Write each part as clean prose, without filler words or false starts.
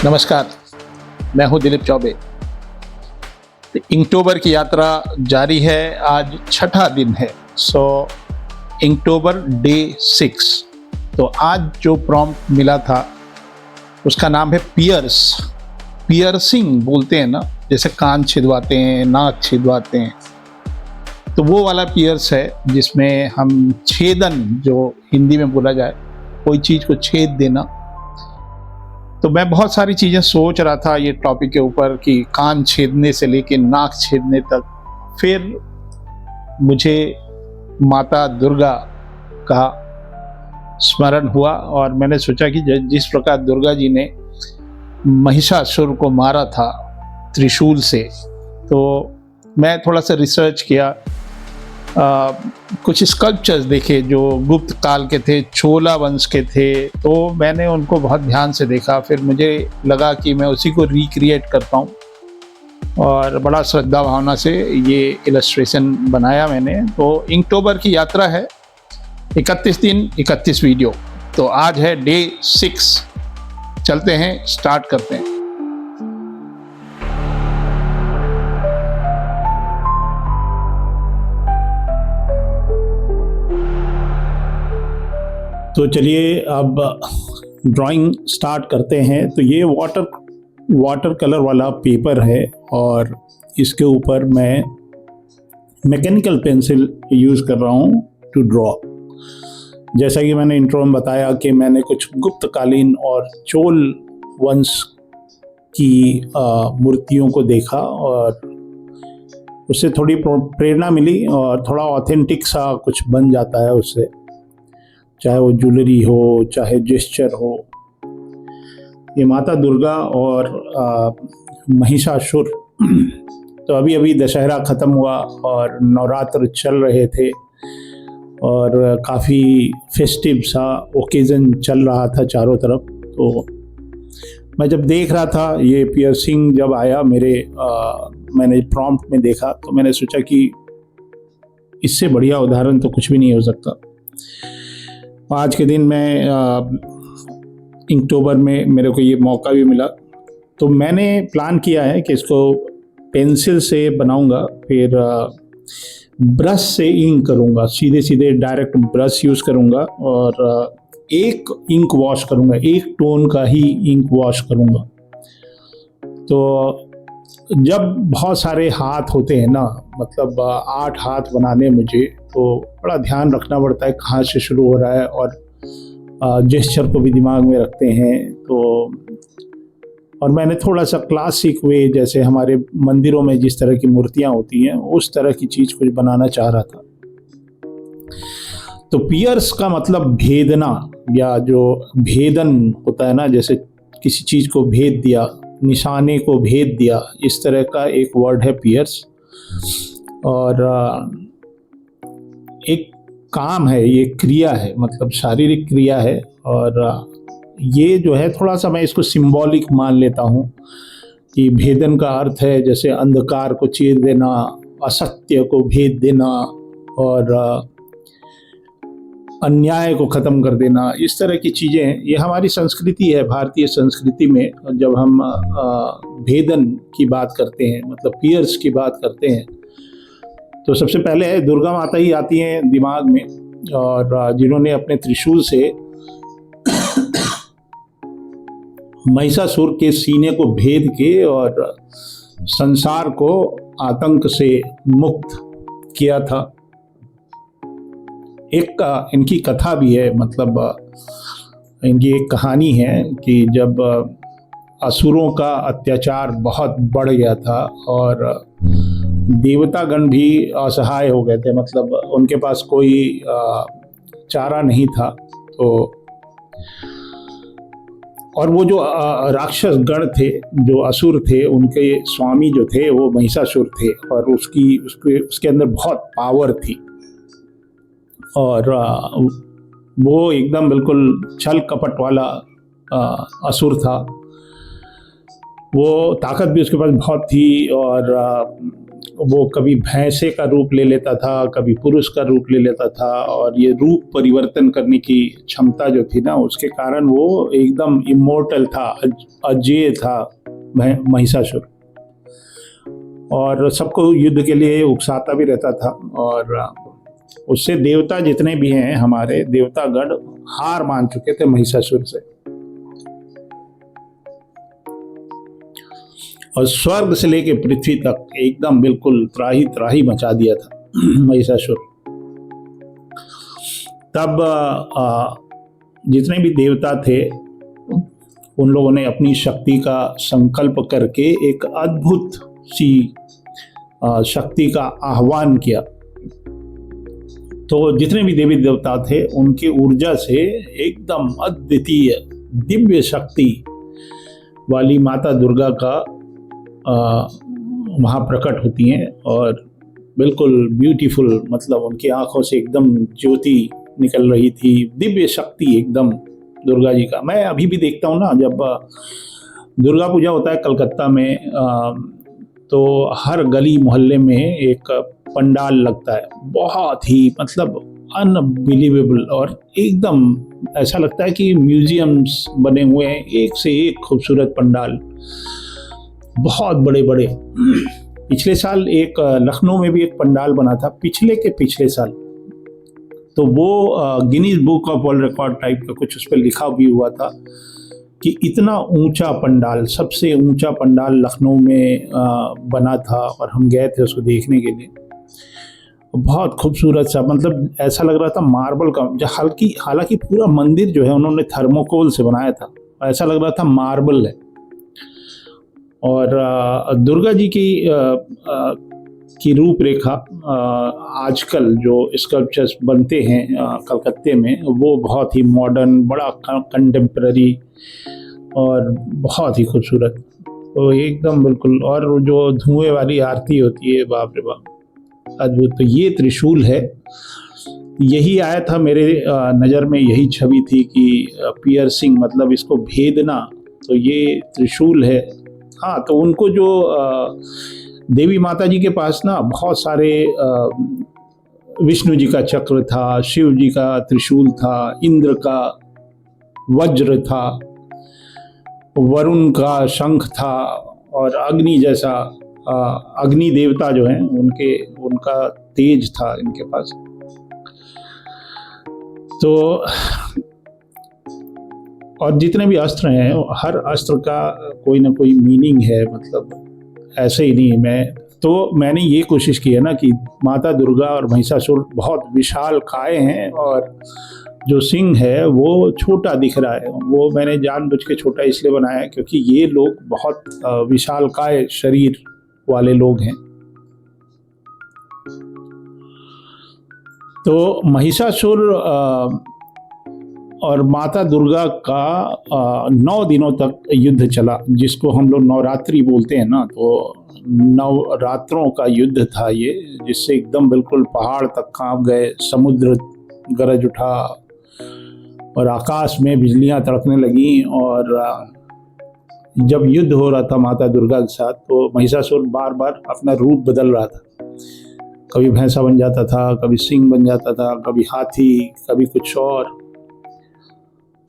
नमस्कार, मैं हूं दिलीप चौबे। इnktober की यात्रा जारी है। आज छठा दिन है। inktober day 6। तो आज जो प्रॉम्प्ट मिला था उसका नाम है पियर्सिंग बोलते हैं ना, जैसे कान छिदवाते हैं, नाक छिदवाते हैं, तो वो वाला पियर्स है जिसमें हम छेदन, जो हिंदी में बोला जाए, कोई चीज़ को छेद देना। तो मैं बहुत सारी चीज़ें सोच रहा था ये टॉपिक के ऊपर कि कान छेदने से लेके नाक छेदने तक। फिर मुझे माता दुर्गा का स्मरण हुआ और मैंने सोचा कि जिस प्रकार दुर्गा जी ने महिषासुर को मारा था त्रिशूल से, तो मैं थोड़ा सा रिसर्च किया, कुछ स्कल्पचर्स देखे जो गुप्त काल के थे, चोला वंश के थे, तो मैंने उनको बहुत ध्यान से देखा। फिर मुझे लगा कि मैं उसी को रिक्रिएट करता हूँ और बड़ा श्रद्धा भावना से ये इलस्ट्रेशन बनाया मैंने। तो inktober की यात्रा है, 31 दिन 31 वीडियो। तो आज है डे 6। चलते हैं, स्टार्ट करते हैं। तो चलिए अब ड्राइंग स्टार्ट करते हैं। तो ये वाटर कलर वाला पेपर है और इसके ऊपर मैं मैकेनिकल पेंसिल यूज़ कर रहा हूँ टू ड्रॉ। जैसा कि मैंने इंट्रो में बताया कि मैंने कुछ गुप्तकालीन और चोल वंश की मूर्तियों को देखा और उससे थोड़ी प्रेरणा मिली और थोड़ा ऑथेंटिक सा कुछ बन जाता है उससे, चाहे वो ज्वेलरी हो, चाहे जेस्चर हो। ये माता दुर्गा और महिषासुर। तो अभी अभी दशहरा ख़त्म हुआ और नवरात्र चल रहे थे और काफ़ी फेस्टिव सा ओकेज़न चल रहा था चारों तरफ। तो मैं जब देख रहा था ये पियर्सिंग जब आया मैंने प्रॉम्प्ट में देखा, तो मैंने सोचा कि इससे बढ़िया उदाहरण तो कुछ भी नहीं हो सकता। आज के दिन मैं inktober में मेरे को ये मौका भी मिला, तो मैंने प्लान किया है कि इसको पेंसिल से बनाऊंगा, फिर ब्रश से इंक करूंगा, सीधे डायरेक्ट ब्रश यूज़ करूंगा और एक इंक वॉश करूंगा, एक टोन का ही इंक वॉश करूंगा। तो जब बहुत सारे हाथ होते हैं ना, मतलब 8 हाथ बनाने मुझे, तो बड़ा ध्यान रखना पड़ता है कहाँ से शुरू हो रहा है और जेस्चर को भी दिमाग में रखते हैं। तो और मैंने थोड़ा सा क्लासिक वे, जैसे हमारे मंदिरों में जिस तरह की मूर्तियाँ होती हैं, उस तरह की चीज़ कुछ बनाना चाह रहा था। तो पियर्स का मतलब भेदना, या जो भेदन होता है ना, जैसे किसी चीज़ को भेद दिया, निशाने को भेद दिया, इस तरह का एक वर्ड है पियर्स। और एक काम है, ये क्रिया है, मतलब शारीरिक क्रिया है। और ये जो है थोड़ा सा मैं इसको सिंबॉलिक मान लेता हूँ कि भेदन का अर्थ है जैसे अंधकार को चीर देना, असत्य को भेद देना और अन्याय को ख़त्म कर देना, इस तरह की चीज़ें। ये हमारी संस्कृति है, भारतीय संस्कृति में जब हम भेदन की बात करते हैं, मतलब पियर्स की बात करते हैं, तो सबसे पहले दुर्गा माता ही आती हैं दिमाग में, और जिन्होंने अपने त्रिशूल से महिषासुर के सीने को भेद के और संसार को आतंक से मुक्त किया था। एक इनकी कथा भी है, मतलब इनकी एक कहानी है कि जब असुरों का अत्याचार बहुत बढ़ गया था और देवतागण भी असहाय हो गए थे, मतलब उनके पास कोई चारा नहीं था। तो और वो जो राक्षस गण थे, जो असुर थे, उनके स्वामी जो थे वो महिषासुर थे और उसके अंदर बहुत पावर थी और वो एकदम बिल्कुल छल कपट वाला असुर था। वो ताकत भी उसके पास बहुत थी और वो कभी भैंसे का रूप ले लेता था, कभी पुरुष का रूप ले लेता था, और ये रूप परिवर्तन करने की क्षमता जो थी ना, उसके कारण वो एकदम इमोर्टल था, अजेय था महिषासुर। और सबको युद्ध के लिए उकसाता भी रहता था, और उससे देवता जितने भी हैं, हमारे देवतागण हार मान चुके थे महिषासुर से, और स्वर्ग से लेके पृथ्वी तक एकदम बिल्कुल त्राही त्राही मचा दिया था महिषासुर। तब जितने भी देवता थे उन लोगों ने अपनी शक्ति का संकल्प करके एक अद्भुत सी शक्ति का आह्वान किया। तो जितने भी देवी देवता थे उनकी ऊर्जा से एकदम अद्वितीय दिव्य शक्ति वाली माता दुर्गा का वहाँ प्रकट होती हैं, और बिल्कुल ब्यूटीफुल, मतलब उनकी आंखों से एकदम ज्योति निकल रही थी, दिव्य शक्ति एकदम दुर्गा जी का। मैं अभी भी देखता हूँ ना, जब दुर्गा पूजा होता है कलकत्ता में, तो हर गली मोहल्ले में एक पंडाल लगता है, बहुत ही मतलब अनबिलीवेबल, और एकदम ऐसा लगता है कि म्यूजियम्स बने हुए हैं, एक से एक खूबसूरत पंडाल, बहुत बड़े बड़े। पिछले साल एक लखनऊ में भी एक पंडाल बना था, पिछले साल, तो वो Guinness book of world record type का कुछ उस पर लिखा भी हुआ था कि इतना ऊंचा पंडाल, सबसे ऊंचा पंडाल लखनऊ में बना था, और हम गए थे उसको देखने के लिए। बहुत खूबसूरत सा, मतलब ऐसा लग रहा था मार्बल का, हालांकि पूरा मंदिर जो है उन्होंने थर्मोकोल से बनाया था, ऐसा लग रहा था मार्बल है। और दुर्गा जी की रूपरेखा आजकल जो स्कल्पचर्स बनते हैं कलकत्ते में, वो बहुत ही मॉडर्न, बड़ा कंटेम्प्रेरी और बहुत ही खूबसूरत, तो एकदम बिल्कुल। और जो धुएं वाली आरती होती है, बाप रे बाप, अद्भुत। तो ये त्रिशूल है, यही आया था मेरे नज़र में, यही छवि थी कि पियर्सिंग, मतलब इसको भेदना, तो ये त्रिशूल है। हाँ, तो उनको जो देवी माता जी के पास ना बहुत सारे विष्णु जी का चक्र था, शिव जी का त्रिशूल था, इंद्र का वज्र था, वरुण का शंख था, और अग्नि जैसा अग्नि देवता जो हैं उनका तेज था इनके पास। तो और जितने भी अस्त्र हैं, हर अस्त्र का कोई ना कोई मीनिंग है, मतलब ऐसे ही नहीं। मैंने ये कोशिश की है ना कि माता दुर्गा और महिषासुर बहुत विशाल काय हैं, और जो सिंह है वो छोटा दिख रहा है। वो मैंने जानबूझ के छोटा इसलिए बनाया है क्योंकि ये लोग बहुत विशाल काय शरीर वाले लोग हैं। तो महिषासुर और माता दुर्गा का 9 दिनों तक युद्ध चला, जिसको हम लोग नवरात्रि बोलते हैं ना। तो नवरात्रों का युद्ध था ये, जिससे एकदम बिल्कुल पहाड़ तक कांप गए, समुद्र गरज उठा, और आकाश में बिजलियां तड़कने लगीं। और जब युद्ध हो रहा था माता दुर्गा के साथ, तो महिषासुर बार बार अपना रूप बदल रहा था, कभी भैंसा बन जाता था, कभी सिंह बन जाता था, कभी हाथी, कभी कुछ और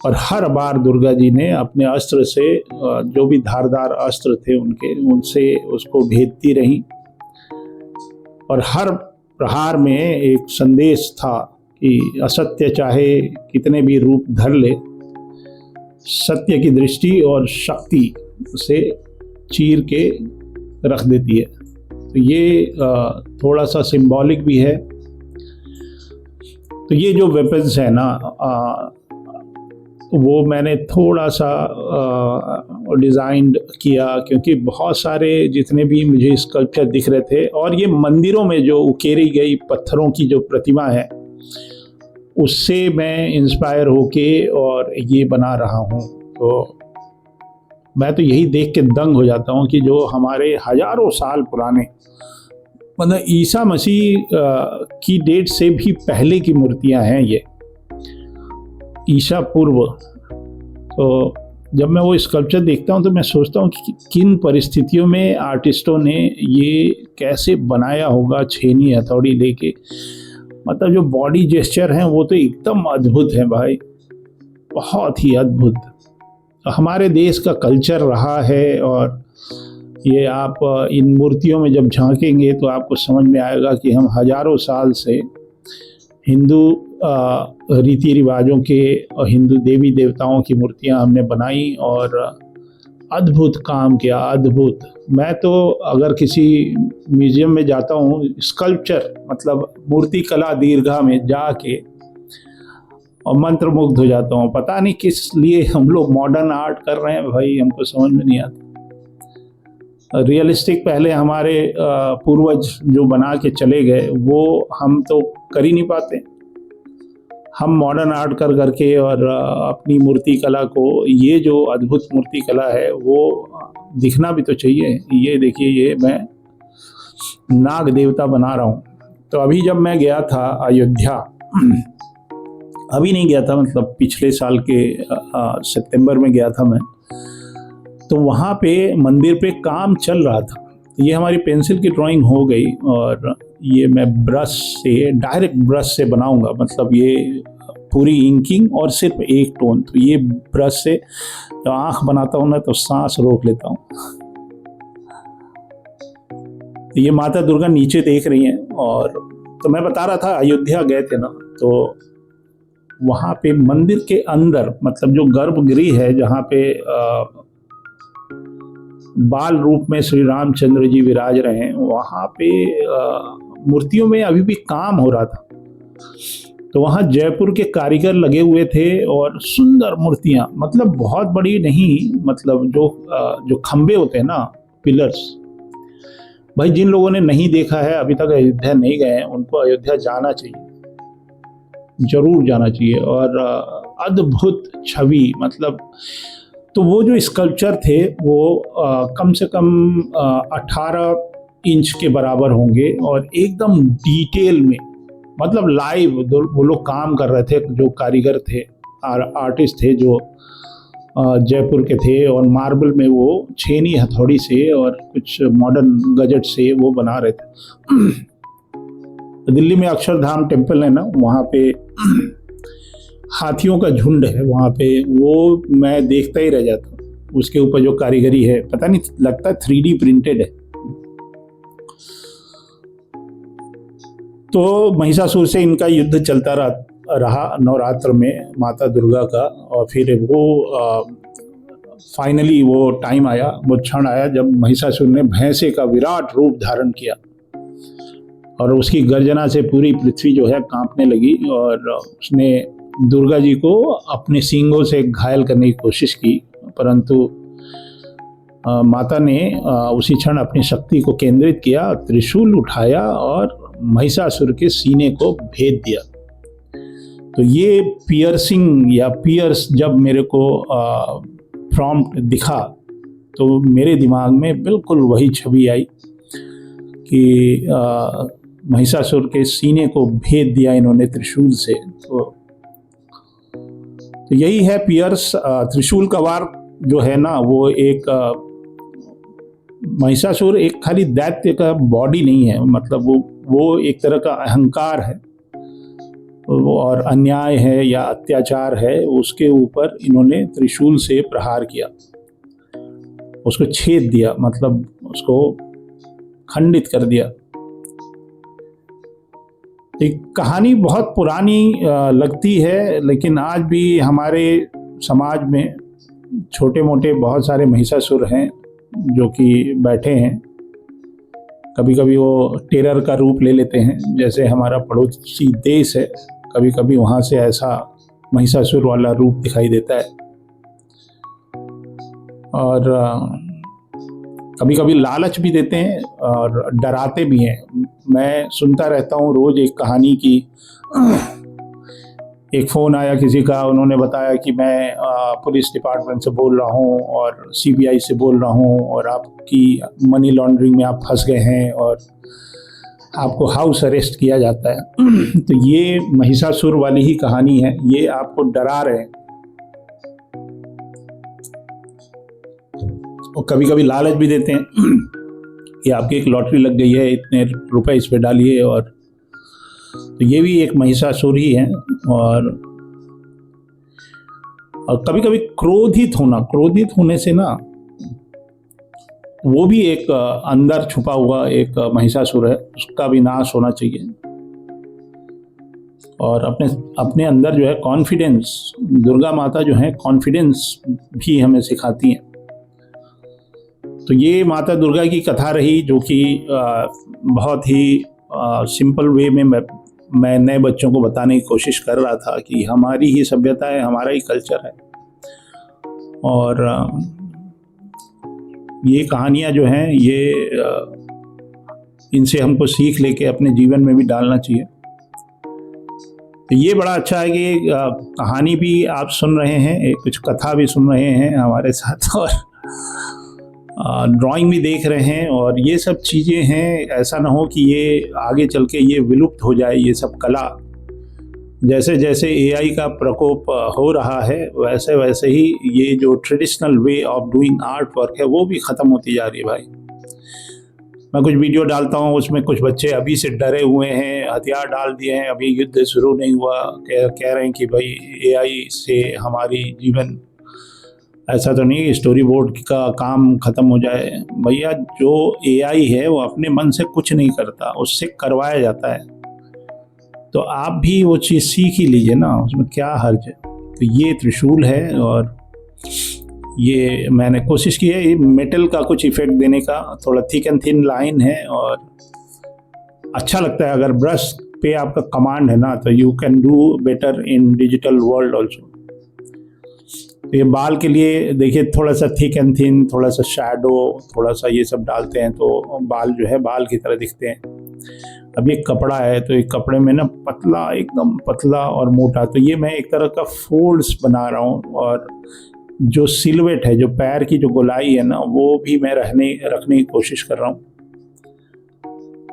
और हर बार दुर्गा जी ने अपने अस्त्र से, जो भी धारदार अस्त्र थे उनसे उसको भेदती रहीं। और हर प्रहार में एक संदेश था कि असत्य चाहे कितने भी रूप धर ले, सत्य की दृष्टि और शक्ति से चीर के रख देती है। तो ये थोड़ा सा सिंबॉलिक भी है। तो ये जो वेपन्स है ना, वो मैंने थोड़ा सा डिज़ाइन किया, क्योंकि बहुत सारे जितने भी मुझे स्कल्पचर दिख रहे थे, और ये मंदिरों में जो उकेरी गई पत्थरों की जो प्रतिमा है, उससे मैं इंस्पायर होके और ये बना रहा हूँ। तो मैं तो यही देख के दंग हो जाता हूँ कि जो हमारे हजारों साल पुराने, मतलब ईसा मसीह की डेट से भी पहले की मूर्तियाँ हैं ये, ईसा पूर्व। तो जब मैं वो स्कल्पचर देखता हूँ तो मैं सोचता हूँ कि किन परिस्थितियों में आर्टिस्टों ने ये कैसे बनाया होगा, छेनी हथौड़ी लेके। मतलब जो बॉडी जेस्चर हैं वो तो एकदम अद्भुत है भाई, बहुत ही अद्भुत। हमारे देश का कल्चर रहा है, और ये आप इन मूर्तियों में जब झांकेंगे तो आपको समझ में आएगा कि हम हजारों साल से हिंदू रीति रिवाजों के और हिंदू देवी देवताओं की मूर्तियां हमने बनाई और अद्भुत काम किया, अद्भुत। मैं तो अगर किसी म्यूजियम में जाता हूँ, स्कल्पचर मतलब मूर्ति कला दीर्घा में जाके और मंत्रमुग्ध हो जाता हूँ। पता नहीं किस लिए हम लोग मॉडर्न आर्ट कर रहे हैं भाई, हमको समझ में नहीं आता। रियलिस्टिक पहले हमारे पूर्वज जो बना के चले गए वो हम तो कर ही नहीं पाते। हम मॉडर्न आर्ट कर करके और अपनी मूर्ति कला को, ये जो अद्भुत मूर्ति कला है वो दिखना भी तो चाहिए। ये देखिए, ये मैं नाग देवता बना रहा हूँ। तो अभी जब मैं गया था अयोध्या, अभी नहीं गया था, मतलब पिछले साल के सितंबर में गया था मैं, तो वहाँ पे मंदिर पे काम चल रहा था। ये हमारी पेंसिल की ड्राइंग हो गई और ये मैं ब्रश से, डायरेक्ट ब्रश से बनाऊंगा। मतलब ये पूरी इंकिंग और सिर्फ एक टोन। तो ये ब्रश से जब आँख बनाता हूँ ना तो सांस रोक लेता हूँ। तो ये माता दुर्गा नीचे देख रही हैं। और तो मैं बता रहा था अयोध्या गए थे ना, तो वहाँ पे मंदिर के अंदर, मतलब जो गर्भगृह है जहाँ पे बाल रूप में श्री रामचंद्र जी विराज रहे हैं, वहाँ पे मूर्तियों में अभी भी काम हो रहा था। तो वहाँ जयपुर के कारीगर लगे हुए थे और सुंदर मूर्तियाँ, मतलब बहुत बड़ी नहीं, मतलब जो खंबे होते हैं ना, पिलर्स। भाई जिन लोगों ने नहीं देखा है, अभी तक अयोध्या नहीं गए हैं, उनको अयोध्या जाना चाहिए, जरूर जाना चाहिए। और अद्भुत छवि, मतलब तो वो जो स्कल्पचर थे वो कम से कम 18 इंच के बराबर होंगे और एकदम डिटेल में, मतलब लाइव वो लोग काम कर रहे थे। जो कारीगर थे, आर्टिस्ट थे, जो जयपुर के थे, और मार्बल में वो छेनी हथौड़ी से और कुछ मॉडर्न गजट से वो बना रहे थे। दिल्ली में अक्षरधाम टेम्पल है ना, वहाँ पे हाथियों का झुंड है वहाँ पे, वो मैं देखता ही रह जाता हूँ। उसके ऊपर जो कारीगरी है, पता नहीं, लगता है 3D प्रिंटेड है। तो महिषासुर से इनका युद्ध चलता रहा नवरात्र में माता दुर्गा का। और फिर वो फाइनली वो टाइम आया, वो क्षण आया जब महिषासुर ने भैंसे का विराट रूप धारण किया और उसकी गर्जना से पूरी पृथ्वी जो है कांपने लगी। और उसने दुर्गा जी को अपने सींगों से घायल करने की कोशिश की, परंतु माता ने उसी क्षण अपनी शक्ति को केंद्रित किया, त्रिशूल उठाया और महिषासुर के सीने को भेद दिया। तो ये पियर्सिंग या पियर्स जब मेरे को प्रॉम्प्ट दिखा तो मेरे दिमाग में बिल्कुल वही छवि आई कि महिषासुर के सीने को भेद दिया इन्होंने त्रिशूल से। तो यही है पियर्स। त्रिशूल का वार जो है ना, वो एक महिषासुर एक खाली दैत्य का बॉडी नहीं है, मतलब वो एक तरह का अहंकार है और अन्याय है या अत्याचार है, उसके ऊपर इन्होंने त्रिशूल से प्रहार किया, उसको छेद दिया, मतलब उसको खंडित कर दिया। एक कहानी बहुत पुरानी लगती है, लेकिन आज भी हमारे समाज में छोटे मोटे बहुत सारे महिषासुर हैं जो कि बैठे हैं। कभी कभी वो टेरर का रूप ले लेते हैं, जैसे हमारा पड़ोसी देश है, कभी कभी वहाँ से ऐसा महिषासुर वाला रूप दिखाई देता है। और कभी कभी लालच भी देते हैं और डराते भी हैं। मैं सुनता रहता हूँ रोज एक कहानी की। एक फ़ोन आया किसी का, उन्होंने बताया कि मैं पुलिस डिपार्टमेंट से बोल रहा हूँ और CBI से बोल रहा हूँ और आपकी मनी लॉन्ड्रिंग में आप फंस गए हैं और आपको हाउस अरेस्ट किया जाता है। तो ये महिषासुर वाली ही कहानी है, ये आपको डरा रहे हैं। और कभी कभी लालच भी देते हैं कि आपकी एक लॉटरी लग गई है, इतने रुपए इस पे डालिए। और तो ये भी एक महिषासुर ही है। और कभी कभी क्रोधित होने से ना, वो भी एक अंदर छुपा हुआ एक महिषासुर है, उसका भी नाश होना चाहिए। और अपने अंदर जो है कॉन्फिडेंस, दुर्गा माता जो है कॉन्फिडेंस भी हमें सिखाती हैं। तो ये माता दुर्गा की कथा रही, जो कि बहुत ही सिंपल वे में मैं नए बच्चों को बताने की कोशिश कर रहा था कि हमारी ही सभ्यता है, हमारा ही कल्चर है। और ये कहानियाँ जो हैं ये इनसे हमको सीख लेके अपने जीवन में भी डालना चाहिए। तो ये बड़ा अच्छा है कि कहानी भी आप सुन रहे हैं, कुछ कथा भी सुन रहे हैं हमारे साथ, और ड्राइंग भी देख रहे हैं। और ये सब चीज़ें हैं, ऐसा ना हो कि ये आगे चल के ये विलुप्त हो जाए। ये सब कला जैसे जैसे एआई का प्रकोप हो रहा है, वैसे वैसे ही ये जो traditional way of doing art work है वो भी ख़त्म होती जा रही है भाई। मैं कुछ वीडियो डालता हूँ, उसमें कुछ बच्चे अभी से डरे हुए हैं, हथियार डाल दिए हैं, अभी युद्ध शुरू नहीं हुआ, कह रहे हैं कि भाई एआई से हमारी जीवन, ऐसा तो नहीं स्टोरी बोर्ड का काम ख़त्म हो जाए। भैया जो एआई है वो अपने मन से कुछ नहीं करता, उससे करवाया जाता है। तो आप भी वो चीज़ सीख ही लीजिए ना, उसमें क्या हर्ज है। तो ये त्रिशूल है, और ये मैंने कोशिश की है ये मेटल का कुछ इफेक्ट देने का, थोड़ा थिक एंड थिन लाइन है और अच्छा लगता है। अगर ब्रश पे आपका कमांड है ना, तो you can do better in digital world also. तो ये बाल के लिए देखिए, थोड़ा सा थिक एंड थिन, थोड़ा सा शैडो, थोड़ा सा ये सब डालते हैं तो बाल जो है बाल की तरह दिखते हैं। अब ये कपड़ा है, तो एक कपड़े में ना पतला, एकदम पतला और मोटा, तो ये मैं एक तरह का फोल्ड्स बना रहा हूँ। और जो सिलवेट है, जो पैर की जो गोलाई है ना, वो भी मैं रखने की कोशिश कर रहा हूँ।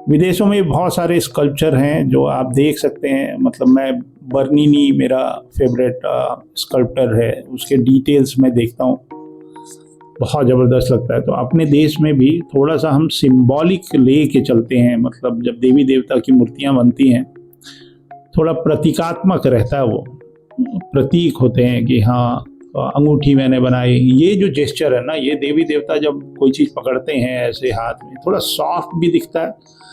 विदेशों में बहुत सारे स्कल्पचर हैं जो आप देख सकते हैं। मतलब मैं बर्निनी मेरा फेवरेट स्कल्पटर है, उसके डिटेल्स मैं देखता हूँ, बहुत ज़बरदस्त लगता है। तो अपने देश में भी थोड़ा सा हम सिंबॉलिक ले के चलते हैं। मतलब जब देवी देवता की मूर्तियाँ बनती हैं, थोड़ा प्रतीकात्मक रहता है, वो प्रतीक होते हैं कि हाँ अंगूठी मैंने बनाई। ये जो जेस्चर है ना, ये देवी देवता जब कोई चीज़ पकड़ते हैं ऐसे हाथ में, थोड़ा सॉफ्ट भी दिखता है।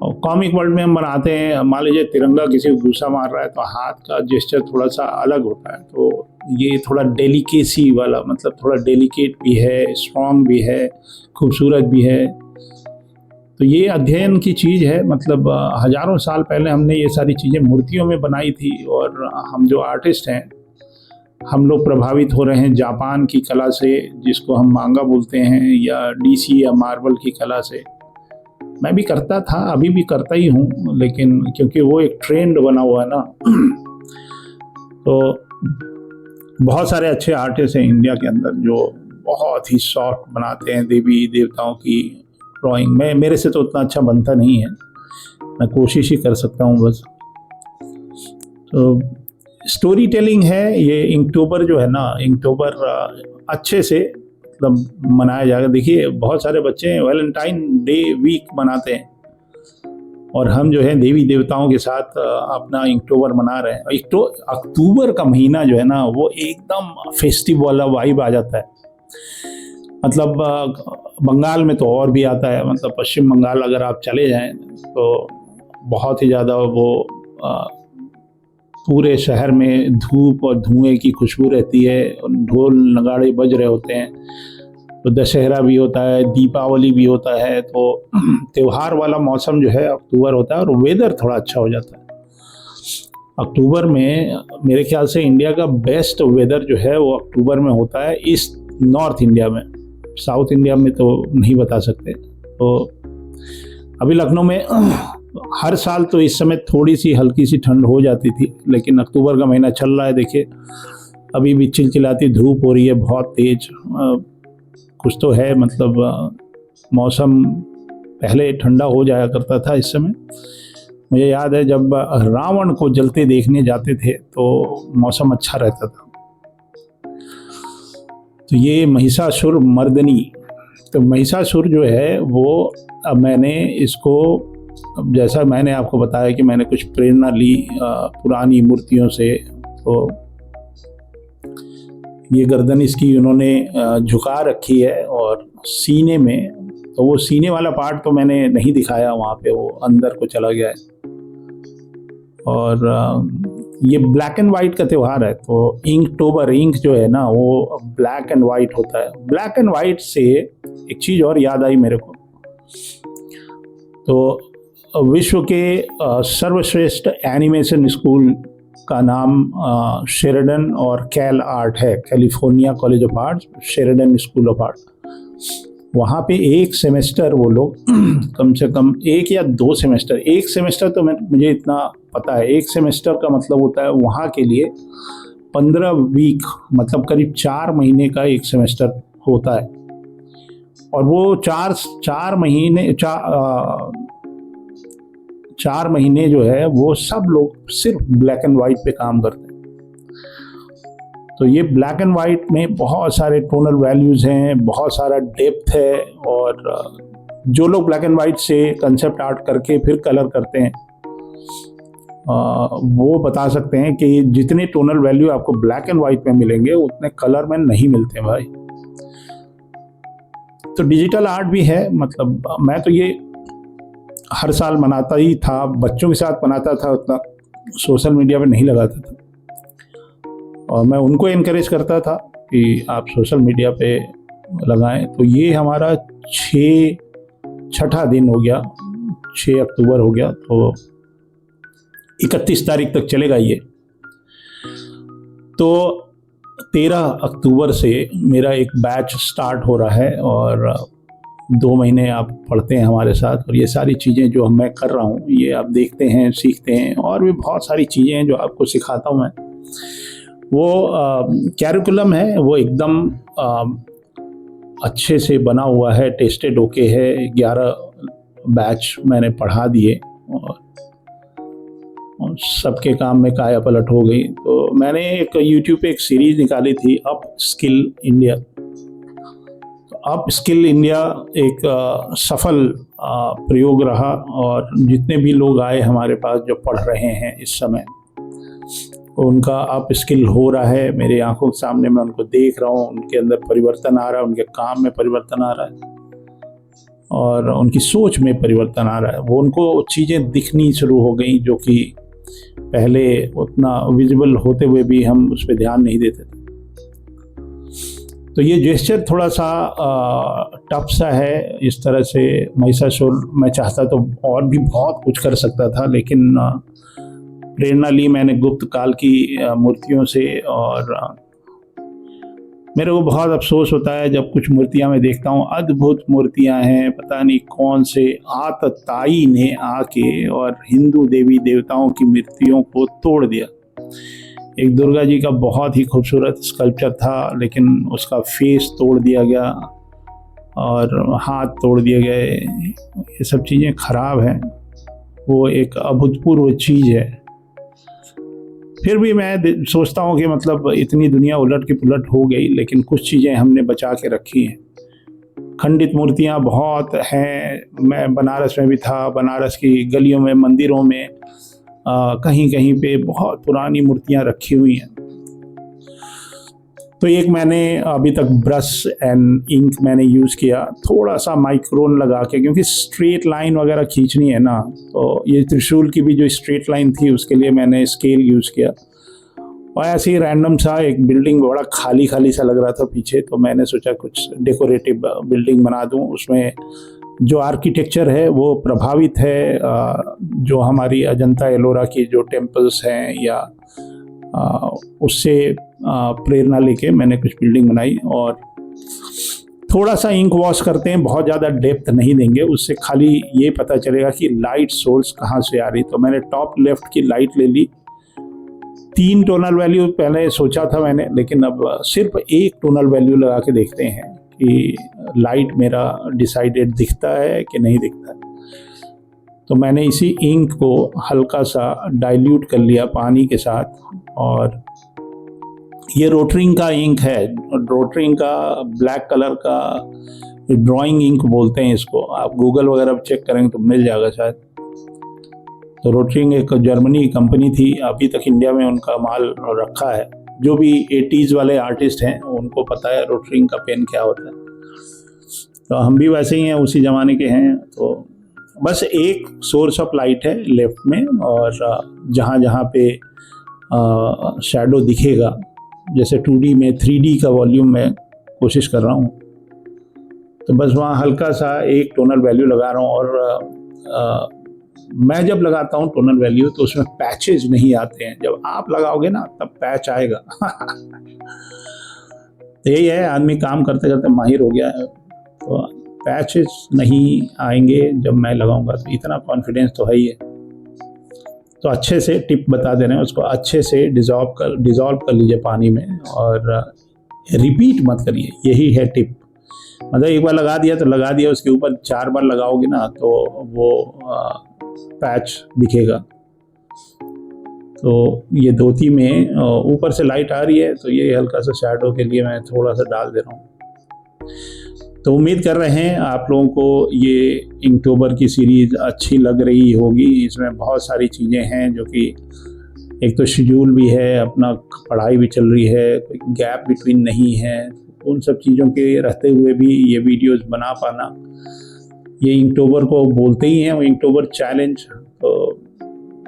और कॉमिक वर्ल्ड में हम बनाते हैं, मान लीजिए तिरंगा किसी को घूसा मार रहा है तो हाथ का जेस्चर थोड़ा सा अलग होता है। तो ये थोड़ा डेलिकेसी वाला, मतलब थोड़ा डेलिकेट भी है, स्ट्रॉन्ग भी है, खूबसूरत भी है। तो ये अध्ययन की चीज़ है। मतलब हजारों साल पहले हमने ये सारी चीज़ें मूर्तियों में बनाई थी। और हम जो आर्टिस्ट हैं, हम लोग प्रभावित हो रहे हैं जापान की कला से, जिसको हम मांगा बोलते हैं, या डीसी या मार्बल की कला से। मैं भी करता था, अभी भी करता ही हूँ, लेकिन क्योंकि वो एक ट्रेंड बना हुआ है ना। तो बहुत सारे अच्छे आर्टिस्ट हैं इंडिया के अंदर जो बहुत ही सॉफ्ट बनाते हैं देवी देवताओं की ड्राइंग। मेरे से तो उतना अच्छा बनता नहीं है, मैं कोशिश ही कर सकता हूँ बस। तो स्टोरी टेलिंग है ये। इनक्टोबर जो है ना, इनक्टोबर अच्छे से मतलब मनाया जाएगा। देखिए बहुत सारे बच्चे वैलेंटाइन डे वीक मनाते हैं, और हम जो है देवी देवताओं के साथ अपना इनक्टोबर मना रहे हैं। अक्टूबर का महीना जो है ना, वो एकदम फेस्टिव वाला वाइब आ जाता है। मतलब बंगाल में तो और भी आता है। मतलब पश्चिम बंगाल अगर आप चले जाएं तो बहुत ही ज़्यादा वो पूरे शहर में धूप और धुएं की खुशबू रहती है, ढोल नगाड़े बज रहे होते हैं। तो दशहरा भी होता है, दीपावली भी होता है। तो त्यौहार वाला मौसम जो है अक्टूबर होता है, और वेदर थोड़ा अच्छा हो जाता है अक्टूबर में। मेरे ख्याल से इंडिया का बेस्ट वेदर जो है वो अक्टूबर में होता है, ईस्ट नॉर्थ इंडिया में। साउथ इंडिया में तो नहीं बता सकते। तो अभी लखनऊ में हर साल तो इस समय थोड़ी सी हल्की सी ठंड हो जाती थी, लेकिन अक्टूबर का महीना चल रहा है, देखिए अभी भी चिलचिलाती धूप हो रही है बहुत तेज। कुछ तो है, मतलब मौसम पहले ठंडा हो जाया करता था। इस समय मुझे याद है जब रावण को जलते देखने जाते थे तो मौसम अच्छा रहता था। तो ये महिषासुर मर्दनी। तो महिषासुर जो है वो, अब मैंने इसको, अब जैसा मैंने आपको बताया कि मैंने कुछ प्रेरणा ली पुरानी मूर्तियों से, तो ये गर्दन इसकी उन्होंने झुका रखी है, और सीने में, तो वो सीने वाला पार्ट तो मैंने नहीं दिखाया वहाँ पे, वो अंदर को चला गया है। और ये ब्लैक एंड वाइट का त्यौहार है, तो इंकटोबर, इंक जो है ना वो ब्लैक एंड वाइट होता है। ब्लैक एंड वाइट से एक चीज़ और याद आई मेरे को, तो विश्व के सर्वश्रेष्ठ एनिमेशन स्कूल का नाम शेरिडन और कैल आर्ट है, California college of arts, Sheridan school of art. वहाँ पे एक सेमेस्टर वो लोग कम से कम 1 या 2 सेमेस्टर, 1 सेमेस्टर तो मुझे इतना पता है, 1 सेमेस्टर का मतलब होता है वहाँ के लिए 15 वीक, मतलब करीब 4 महीने का एक सेमेस्टर होता है। और वो 4 महीने जो है वो सब लोग सिर्फ ब्लैक एंड वाइट पे काम करते हैं। तो ये ब्लैक एंड वाइट में बहुत सारे टोनल वैल्यूज़ हैं, बहुत सारा डेप्थ है, और जो लोग ब्लैक एंड वाइट से कंसेप्ट आर्ट करके फिर कलर करते हैं वो बता सकते हैं कि जितने टोनल वैल्यू आपको ब्लैक एंड वाइट में मिलेंगे उतने कलर में नहीं मिलते भाई। तो डिजिटल आर्ट भी है, मतलब मैं तो ये हर साल मनाता ही था, बच्चों के साथ मनाता था, उतना सोशल मीडिया पे नहीं लगाता था, और मैं उनको इनकरेज करता था कि आप सोशल मीडिया पे लगाएं। तो ये हमारा 6वां दिन हो गया, 6 अक्टूबर हो गया, तो 31 तारीख तक चलेगा ये। तो 13 अक्टूबर से मेरा एक बैच स्टार्ट हो रहा है, और 2 महीने आप पढ़ते हैं हमारे साथ, और ये सारी चीज़ें जो मैं कर रहा हूँ ये आप देखते हैं, सीखते हैं, और भी बहुत सारी चीज़ें हैं जो आपको सिखाता हूँ मैं। वो कैरिकुलम है, वो एकदम अच्छे से बना हुआ है, टेस्टेड होके है। 11 बैच मैंने पढ़ा दिए, और सबके काम में काया पलट हो गई। तो मैंने एक यूट्यूब पे एक सीरीज़ निकाली थी, अप स्किल इंडिया। तो अप स्किल इंडिया एक सफल प्रयोग रहा, और जितने भी लोग आए हमारे पास जो पढ़ रहे हैं इस समय, उनका अप स्किल हो रहा है मेरे आंखों के सामने, मैं उनको देख रहा हूँ, उनके अंदर परिवर्तन आ रहा है, उनके काम में परिवर्तन आ रहा है, और उनकी सोच में परिवर्तन आ रहा है। वो उनको चीज़ें दिखनी शुरू हो गई जो कि पहले उतना विजिबल होते हुए भी हम उस पर ध्यान नहीं देते थे। तो ये जेस्चर थोड़ा सा टफ सा है। इस तरह से महिषासुर, मैं चाहता तो और भी बहुत कुछ कर सकता था, लेकिन प्रेरणा ली मैंने गुप्त काल की मूर्तियों से, और मेरे को बहुत अफसोस होता है जब कुछ मूर्तियां मैं देखता हूँ, अद्भुत मूर्तियां हैं, पता नहीं कौन से आतताई ने आके और हिंदू देवी देवताओं की मूर्तियों को तोड़ दिया। एक दुर्गा जी का बहुत ही खूबसूरत स्कल्पचर था, लेकिन उसका फेस तोड़ दिया गया और हाथ तोड़ दिए गए। ये सब चीज़ें खराब हैं, वो एक अभूतपूर्व चीज़ है। फिर भी मैं सोचता हूँ कि मतलब इतनी दुनिया उलट की पुलट हो गई, लेकिन कुछ चीज़ें हमने बचा के रखी हैं। खंडित मूर्तियाँ बहुत हैं, मैं बनारस में भी था, बनारस की गलियों में, मंदिरों में कहीं कहीं पे बहुत पुरानी मूर्तियाँ रखी हुई हैं। तो एक मैंने अभी तक ब्रश एंड इंक मैंने यूज़ किया, थोड़ा सा माइक्रोन लगा के, क्योंकि स्ट्रेट लाइन वगैरह खींचनी है ना, तो ये त्रिशूल की भी जो स्ट्रेट लाइन थी उसके लिए मैंने स्केल यूज़ किया। और ऐसे ही रैंडम सा एक बिल्डिंग, बड़ा खाली खाली सा लग रहा था पीछे, तो मैंने सोचा कुछ डेकोरेटिव बिल्डिंग बना दूं। उसमें जो आर्किटेक्चर है वो प्रभावित है जो हमारी अजंता एलोरा की जो टेम्पल्स हैं या उससे प्रेरणा लेके मैंने कुछ बिल्डिंग बनाई। और थोड़ा सा इंक वॉश करते हैं, बहुत ज़्यादा डेप्थ नहीं देंगे, उससे खाली ये पता चलेगा कि लाइट सोर्स कहाँ से आ रही। तो मैंने टॉप लेफ्ट की लाइट ले ली, 3 टोनल वैल्यू पहले सोचा था मैंने, लेकिन अब सिर्फ 1 टोनल वैल्यू लगा के देखते हैं कि लाइट मेरा डिसाइडेड दिखता है कि नहीं दिखता है। तो मैंने इसी इंक को हल्का सा डाइल्यूट कर लिया पानी के साथ, और ये रोटरिंग का इंक है, रोटरिंग का ब्लैक कलर का ड्राइंग इंक बोलते हैं इसको। आप गूगल वगैरह पर चेक करेंगे तो मिल जाएगा शायद। तो रोटरिंग एक जर्मनी की कंपनी थी, अभी तक इंडिया में उनका माल रखा है। जो भी 80s वाले आर्टिस्ट हैं उनको पता है रोटरिंग का पेन क्या होता है। तो हम भी वैसे ही हैं, उसी ज़माने के हैं। तो बस एक सोर्स ऑफ लाइट है लेफ्ट में, और जहाँ जहाँ पे शैडो दिखेगा, जैसे 2D में 3D का वॉल्यूम में कोशिश कर रहा हूँ, तो बस वहाँ हल्का सा एक टोनल वैल्यू लगा रहा हूँ। और मैं जब लगाता हूँ टोनल वैल्यू तो उसमें पैचेज नहीं आते हैं। जब आप लगाओगे ना तब पैच आएगा। तो यही है, आदमी काम करते करते माहिर हो गया है, तो पैचेज नहीं आएंगे जब मैं लगाऊंगा। तो इतना कॉन्फिडेंस तो है ही है। तो अच्छे से टिप बता दे रहे हैं, उसको अच्छे से डिज़ोल्व कर लीजिए पानी में, और रिपीट मत करिए। यही है टिप। मतलब एक बार लगा दिया तो लगा दिया, उसके ऊपर 4 बार लगाओगे ना तो वो पैच दिखेगा। तो ये धोती में ऊपर से लाइट आ रही है, तो ये हल्का सा शैडो के लिए मैं थोड़ा सा डाल दे रहा हूँ। तो उम्मीद कर रहे हैं आप लोगों को ये इनटोबर की सीरीज़ अच्छी लग रही होगी। इसमें बहुत सारी चीज़ें हैं जो कि एक तो शेड्यूल भी है, अपना पढ़ाई भी चल रही है, कोई गैप बिटवीन नहीं है। उन सब चीज़ों के रहते हुए भी ये वीडियोस बना पाना, ये इनटोबर को बोलते ही हैं, वो इनटोबर चैलेंज। तो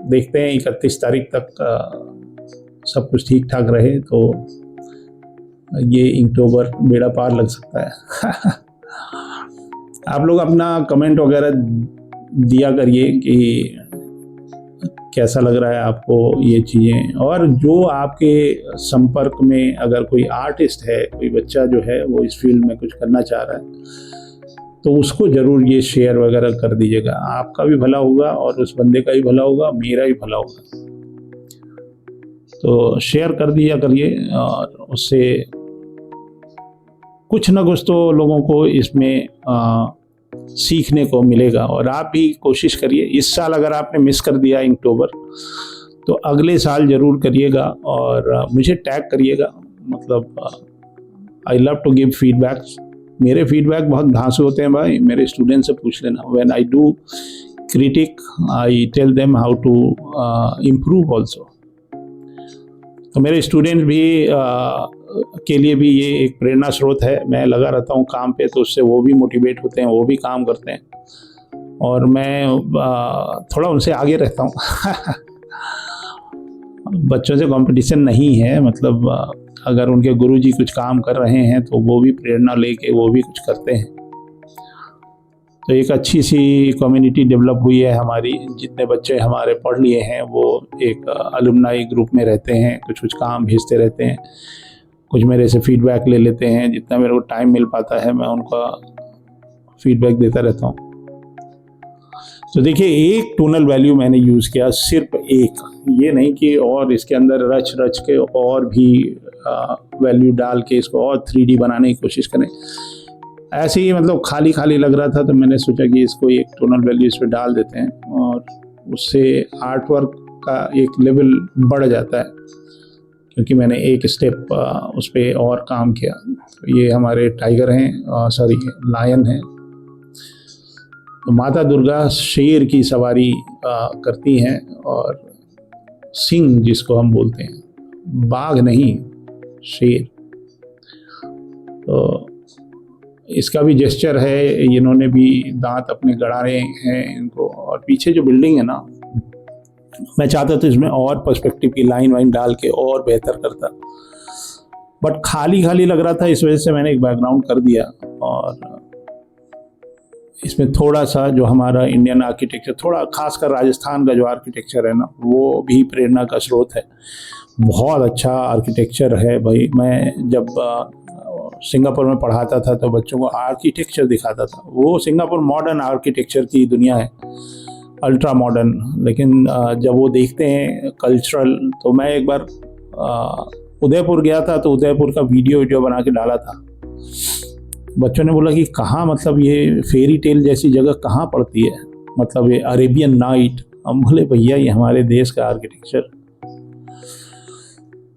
देखते हैं 31 तारीख तक सब कुछ ठीक ठाक रहे तो ये इनटोबर बेड़ा पार लग सकता है। आप लोग अपना कमेंट वगैरह दिया करिए कि कैसा लग रहा है आपको ये चीज़ें। और जो आपके संपर्क में अगर कोई आर्टिस्ट है, कोई बच्चा जो है वो इस फील्ड में कुछ करना चाह रहा है, तो उसको ज़रूर ये शेयर वगैरह कर दीजिएगा। आपका भी भला होगा और उस बंदे का भी भला होगा, मेरा भी भला होगा। तो शेयर कर दिया करिए, और उससे कुछ ना कुछ तो लोगों को इसमें सीखने को मिलेगा। और आप भी कोशिश करिए, इस साल अगर आपने मिस कर दिया इनटोबर तो अगले साल ज़रूर करिएगा और मुझे टैग करिएगा। मतलब I love to give feedbacks. मेरे फीडबैक बहुत धांसू होते हैं भाई, मेरे स्टूडेंट से पूछ लेना। When I do critic I tell them how to improve also. तो मेरे स्टूडेंट भी के लिए भी ये एक प्रेरणा स्रोत है। मैं लगा रहता हूँ काम पे, तो उससे वो भी मोटिवेट होते हैं, वो भी काम करते हैं, और मैं थोड़ा उनसे आगे रहता हूँ। बच्चों से कंपटीशन नहीं है, मतलब अगर उनके गुरुजी कुछ काम कर रहे हैं तो वो भी प्रेरणा लेके वो भी कुछ करते हैं। तो एक अच्छी सी कम्युनिटी डेवलप हुई है हमारी। जितने बच्चे हमारे पढ़ लिए हैं वो एक अलुमनाई ग्रुप में रहते हैं, कुछ कुछ काम भेजते रहते हैं, कुछ मेरे से फीडबैक ले लेते हैं। जितना मेरे को टाइम मिल पाता है मैं उनका फीडबैक देता रहता हूँ। तो देखिए, एक टोनल वैल्यू मैंने यूज़ किया, सिर्फ एक, ये नहीं कि और इसके अंदर रच रच के और भी वैल्यू डाल के इसको और 3D बनाने की कोशिश करें। ऐसे ही मतलब खाली खाली लग रहा था, तो मैंने सोचा कि इसको एक टोनल वैल्यू इस पर डाल देते हैं, और उससे आर्ट वर्क का एक लेवल बढ़ जाता है, क्योंकि मैंने एक स्टेप उस पर और काम किया। तो ये हमारे टाइगर हैं, सॉरी लायन हैं। तो माता दुर्गा शेर की सवारी करती हैं, और सिंह जिसको हम बोलते हैं, बाघ नहीं शेर। तो इसका भी जेस्चर है, इन्होंने भी दांत अपने गड़ाए हैं इनको। और पीछे जो बिल्डिंग है ना, मैं चाहता था इसमें और पर्सपेक्टिव की लाइन वाइन डाल के और बेहतर करता, बट खाली खाली लग रहा था, इस वजह से मैंने एक बैकग्राउंड कर दिया। और इसमें थोड़ा सा जो हमारा इंडियन आर्किटेक्चर, थोड़ा खासकर राजस्थान का जो आर्किटेक्चर है ना, वो भी प्रेरणा का स्रोत है। बहुत अच्छा आर्किटेक्चर है भाई। मैं जब सिंगापुर में पढ़ाता था तो बच्चों को आर्किटेक्चर दिखाता था। वो सिंगापुर मॉडर्न आर्किटेक्चर की दुनिया है, अल्ट्रा मॉडर्न। लेकिन जब वो देखते हैं कल्चरल, तो मैं एक बार उदयपुर गया था, तो उदयपुर का वीडियो बना के डाला था। बच्चों ने बोला कि कहाँ, मतलब ये फेरी टेल जैसी जगह कहाँ पड़ती है, मतलब ये अरेबियन नाइट। हम बोले भैया ये हमारे देश का आर्किटेक्चर।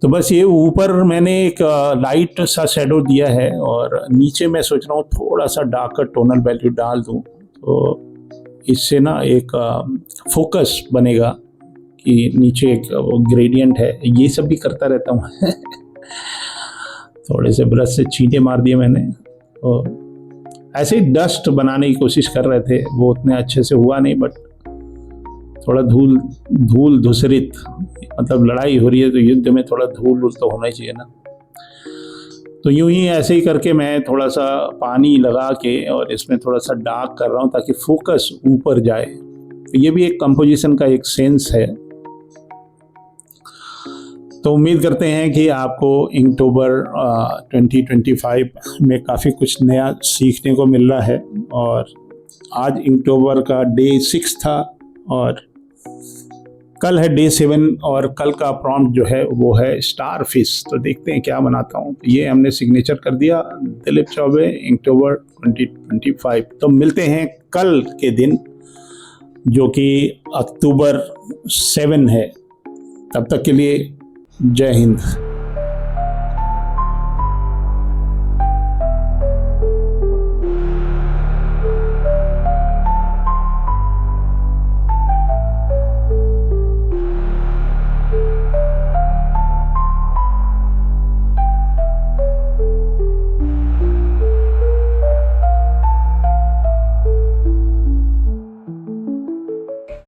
तो बस ये ऊपर मैंने एक लाइट सा शेडो दिया है और नीचे मैं सोच रहा हूँ थोड़ा सा डार्कर टोनल वैल्यू डाल दूँ, तो इससे ना एक फोकस बनेगा कि नीचे एक ग्रेडियंट है। ये सब भी करता रहता हूँ थोड़े से ब्रश से छींटे मार दिए मैंने, और ऐसे ही डस्ट बनाने की कोशिश कर रहे थे, वो उतने अच्छे से हुआ नहीं, बट थोड़ा धूल धूसरित, मतलब लड़ाई हो रही है तो युद्ध में थोड़ा धूल तो होना ही चाहिए ना। तो यूं ही ऐसे ही करके मैं थोड़ा सा पानी लगा के और इसमें थोड़ा सा डार्क कर रहा हूँ ताकि फोकस ऊपर जाए। तो ये भी एक कंपोजिशन का एक सेंस है। तो उम्मीद करते हैं कि आपको इनटोबर 2025 में काफ़ी कुछ नया सीखने को मिल रहा है। और आज इनटोबर का डे 6 था और कल है डे 7, और कल का प्रॉम्प्ट जो है वो है स्टार फिश। तो देखते हैं क्या बनाता हूँ। ये हमने सिग्नेचर कर दिया, दिलीप चौबे, इनटोबर 2025। तो मिलते हैं कल के दिन जो कि अक्टूबर 7 है। तब तक के लिए जय हिंद।